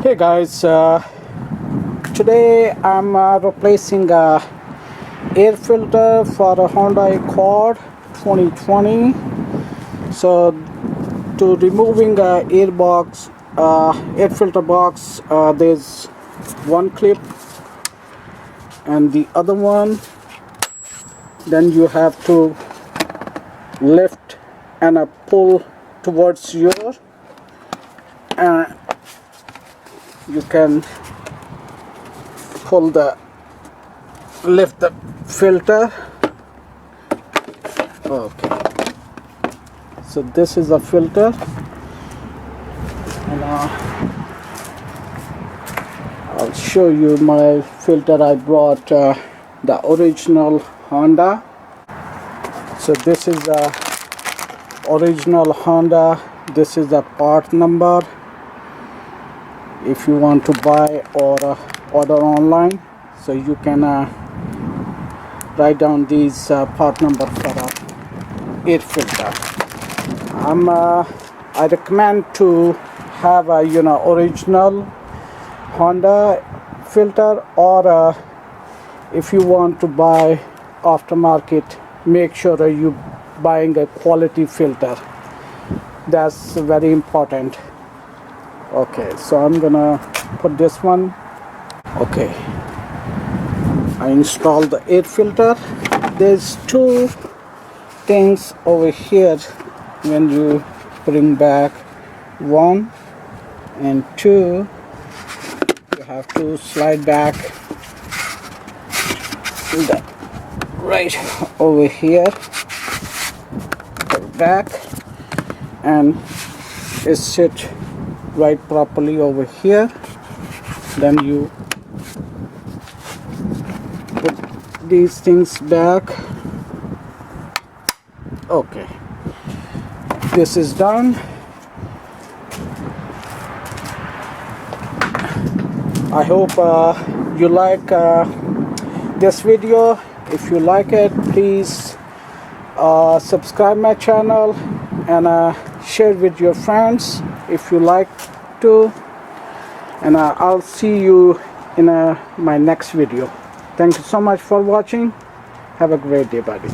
Hey guys, today I'm replacing a air filter for a Honda Accord 2020. So to removing air filter box, there's one clip and the other one. Then you have to lift and pull towards your, and you can lift the filter. Okay, so this is a filter, and I'll show you my filter. I brought the original Honda. So this is the original Honda. This is the part number if you want to buy or order online. So you can write down these part number for a air filter. I recommend to have a original Honda filter, or if you want to buy aftermarket, make sure you buying a quality filter. That's very important. Okay, so I'm gonna put this one. Okay, I installed the air filter. There's two things over here when you bring back, one and two. You have to slide back right over here, back, and it sit right properly over here. Then you put these things back. Okay, this is done. I hope you like this video. If you like it, please subscribe my channel and share with your friends if you like to, and I'll see you in my next video. Thank you so much for watching. Have a great day, buddy.